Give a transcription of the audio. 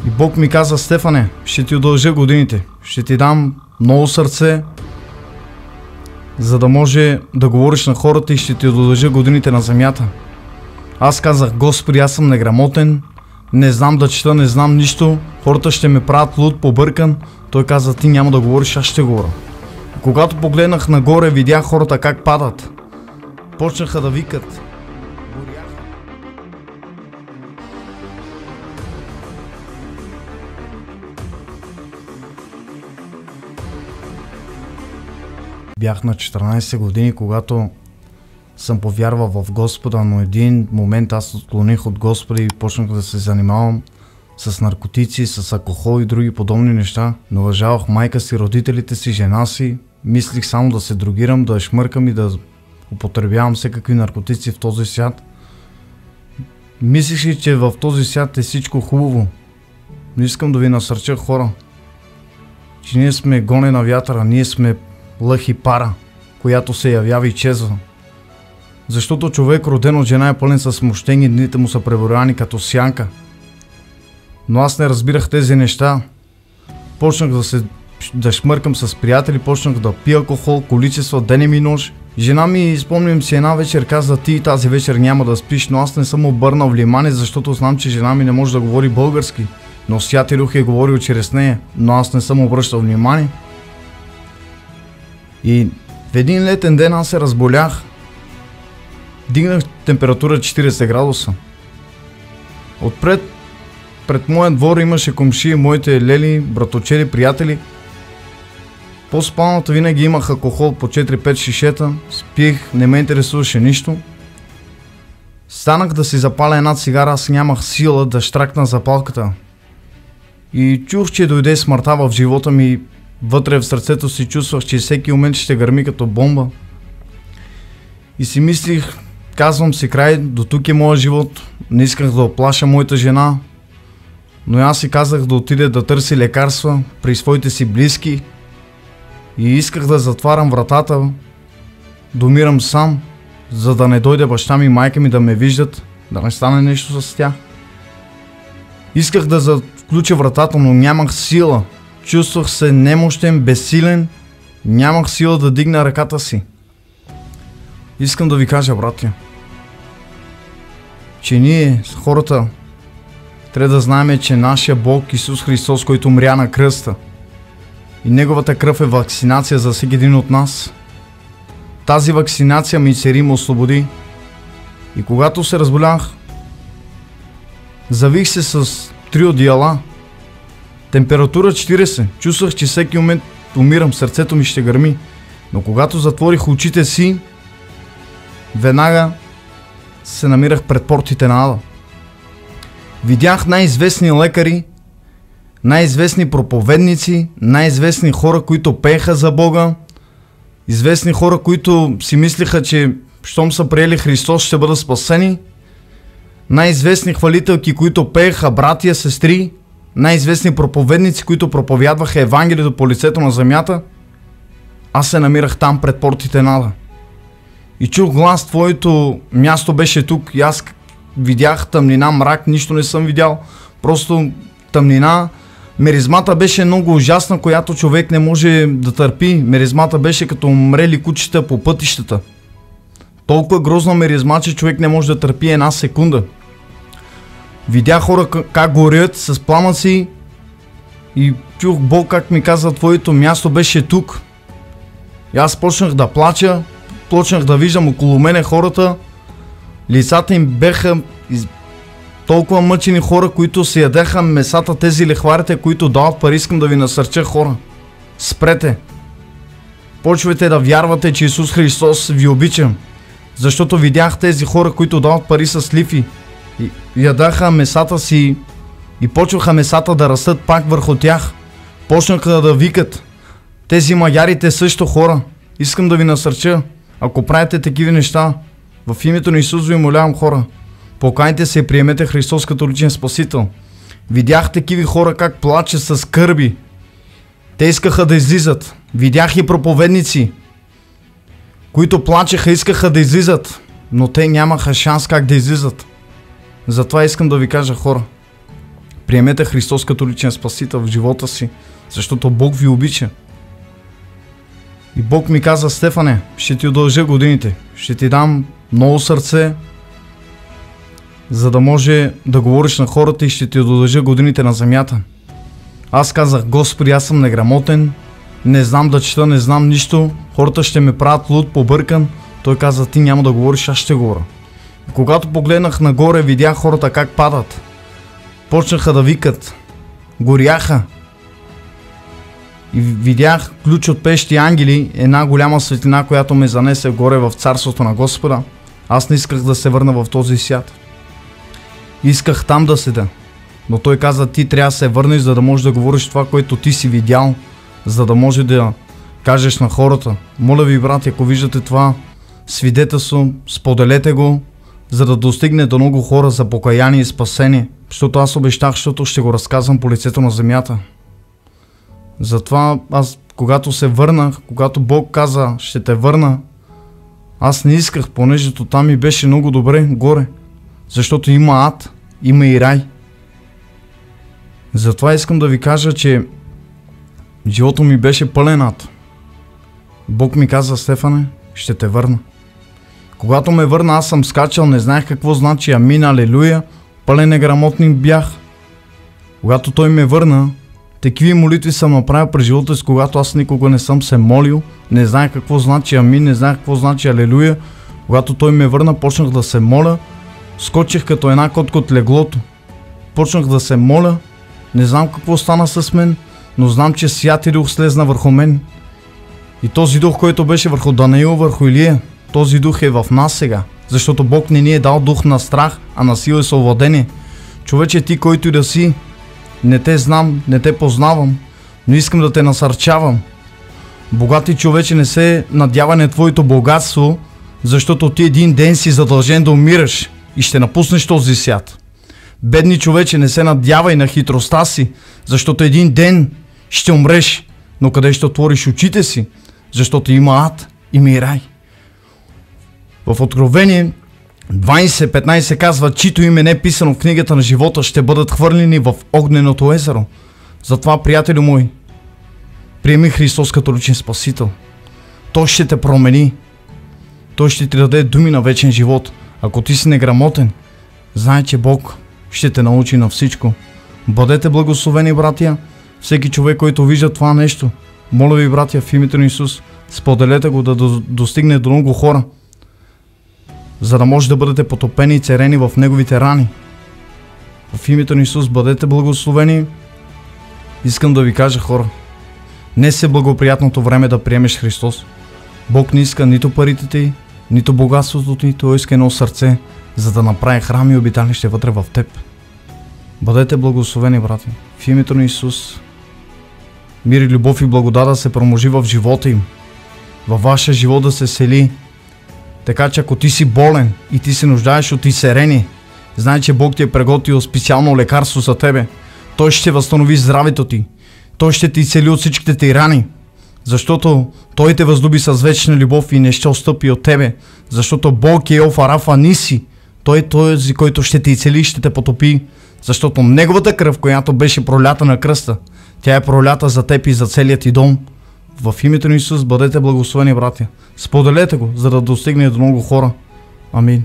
И Бог ми каза: Стефане, ще ти удължа годините, ще ти дам много сърце, за да може да говориш на хората и ще ти удължа годините на земята. Аз казах: Господи, аз съм неграмотен, не знам да чета, не знам нищо, хората ще ме правят луд, побъркан. Той каза: ти няма да говориш, аз ще говоря. Когато погледнах нагоре, видях хората как падат. Почнаха да викат. Бях на 14 години, когато съм повярвал в Господа, но един момент аз отклоних от Господа и почнах да се занимавам с наркотици, с алкохол и други подобни неща. Не уважавах майка си, родителите си, жена си. Мислих само да се дрогирам, да шмъркам и да употребявам всякакви наркотици в този свят. Мислих ли, че в този свят е всичко хубаво? Но искам да ви насърча, хора, че ние сме гоне на вятъра, ние сме лъх и пара, която се явява и чезва. Защото човек, роден от жена, е пълен със смущение, дните му са преброяни като сянка. Но аз не разбирах тези неща. Почнах да шмъркам с приятели, почнах да пия алкохол, количества, денем и нощ. Жена ми, спомням си, една вечер каза: ти тази вечер няма да спиш, но аз не съм обърнал внимание, защото знам, че жена ми не може да говори български. Но Святи Дух е говорил чрез нея, но аз не съм обръщал внимание. И в един летен ден аз се разболях. Дигнах температура 40 градуса. Пред моя двор имаше комшии, моите лели, братовчери, приятели. По спалната винаги имах алкохол по 4-5 шишета. Спих, не ме интересуваше нищо. Станах да си запаля една цигара, аз нямах сила да щракна запалката. И чух, че дойде смъртта в живота ми. Вътре в сърцето си чувствах, че всеки момент ще гърми като бомба. И си мислих, казвам си: край, до тук е моят живот. Не исках да оплаша моята жена, но аз си казах да отиде да търси лекарства при своите си близки. И исках да затварям вратата, да умирам сам, за да не дойде баща ми и майка ми да ме виждат, да не стане нещо с тях. Исках да включа вратата, но нямах сила. Чувствах се немощен, безсилен, нямах сила да дигна ръката си. Искам да ви кажа, братя, че ние, хората, трябва да знаем, че нашия Бог Исус Христос, който умря на кръста, и Неговата кръв е вакцинация за всеки един от нас. Тази вакцинация ме изцели, ме освободи. И когато се разболях, завих се с 3 одеяла, температура 40, чувствах, че всеки момент умирам, сърцето ми ще гърми. Но когато затворих очите си, веднага се намирах пред портите на ада. Видях най-известни лекари, най-известни проповедници, най-известни хора, които пееха за Бога, известни хора, които си мислиха, че щом са приели Христос, ще бъдат спасени, най-известни хвалителки, които пееха, братия, сестри, най-известни проповедници, които проповядваха Евангелието по лицето на земята. Аз се намирах там пред портите на ада. И чух глас: твоето място беше тук. И аз видях тъмнина, мрак, нищо не съм видял. Просто тъмнина. Миризмата беше много ужасна, която човек не може да търпи. Миризмата беше като умрели кучета по пътищата. Толкова грозна миризма, че човек не може да търпи една секунда. Видях хора как горят с пламъци и чух Бог как ми каза: твоето място беше тук. И аз почнах да плача, почнах да виждам около мене хората. Лицата им беха толкова мъчени, хора, които се ядеха месата, тези лихварите, които дават пари. Искам да ви насърча, хора: спрете. Почвайте да вярвате, че Исус Христос ви обича. Защото видях тези хора, които дават пари с лихви. Ядаха месата си и почваха месата да растат пак върху тях. Почнаха да викат. Тези маярите също, хора. Искам да ви насърча: ако правите такива неща, в името на Исус ви молявам, хора, покайте се и приемете Христос като личен спасител. Видях такива хора как плачат с кърби. Те искаха да излизат. Видях и проповедници, които плачеха, искаха да излизат, но те нямаха шанс как да излизат. Затова искам да ви кажа, хора, Приемете Христос като личен спасител в живота си, защото Бог ви обича. И Бог ми каза: Стефане, ще ти удължа годините, ще ти дам ново сърце, за да може да говориш на хората и ще ти удължа годините на земята. Аз казах: Господи, аз съм неграмотен, не знам да чета, не знам нищо, хората ще ме правят луд, побъркан. Той каза: ти няма да говориш, аз ще говоря. И когато погледнах нагоре, видях хората как падат. Почнаха да викат, горяха. И видях ключ от пещи ангели, една голяма светлина, която ме занесе горе в царството на Господа. Аз не исках да се върна в този свят. Исках там да седа. Но той каза: ти трябва да се върнеш, за да можеш да говориш това, което ти си видял, за да може да кажеш на хората. Моля ви, брати, ако виждате това свидетелство, споделете го, за да достигне до много хора за покаяние и спасение. Защото аз обещах, защото ще го разказвам по лицето на земята. Затова аз, когато се върнах, когато Бог каза: ще те върна, аз не исках, понеже там ми беше много добре горе. Защото има ад, има и рай. Затова искам да ви кажа, че живота ми беше пълен ад. Бог ми каза: Стефане, ще те върна. Когато ме върна, аз съм скачал, не знаех какво значи амин, алелуя, пълен неграмотник бях. Когато той ме върна, такива молитви съм направил през живота си, когато аз никога не съм се молил, не знаех какво значи амин, не знаех какво значи алелуя. Когато той ме върна, почнах да се моля, скочих като една котка от леглото. Почнах да се моля, не знам какво стана с мен, но знам, че Святи Дух слезна върху мен. И този дух, който беше върху Данаил, върху Илия, този дух е в нас сега. Защото Бог не ни е дал дух на страх, а на сила и съвладение. Човече, ти, който и да си, не те знам, не те познавам, но искам да те насърчавам. Богати човече, не се надява на твоето богатство, защото ти един ден си задължен да умираш и ще напуснеш този свят. Бедни човече, не се надявай на хитростта си, защото един ден ще умреш, но къде ще отвориш очите си, защото има ад, има и рай. В Откровение 20:15 казва: чито име не е писано в книгата на живота, ще бъдат хвърлени в огненото езеро. Затова, приятелю мой, приеми Христос като личен спасител. Той ще те промени. Той ще ти даде думи на вечен живот. Ако ти си неграмотен, знай, че Бог ще те научи на всичко. Бъдете благословени, братя. Всеки човек, който вижда това нещо, моля ви, братя, в името на Исус, споделете го да достигне до много хора, за да може да бъдете потопени и царени в Неговите рани. В името на Исус бъдете благословени. Искам да ви кажа, хора, днес е благоприятното време да приемеш Христос. Бог не иска нито парите ти, нито богатството ти, Той иска едно сърце, за да направи храм и обиталище вътре в теб. Бъдете благословени, брати. В името на Исус. Мир и любов и благодат да се промножи в живота им. Във вашия живот да се сели. Така че ако ти си болен и ти се нуждаеш от изцеление, знай, че Бог ти е приготвил специално лекарство за тебе. Той ще възстанови здравето ти. Той ще ти изцели от всичките ти рани. Защото Той те възлюби с вечна любов и не ще отстъпи от тебе. Защото Бог е Йохва Рафа Ниси. Той е този, който ще те изцели и ще те потопи. Защото Неговата кръв, която беше пролята на кръста, тя е пролята за теб и за целият ти дом. В името на Исус бъдете благословени, братя. Споделете го, за да достигне до много хора. Амин.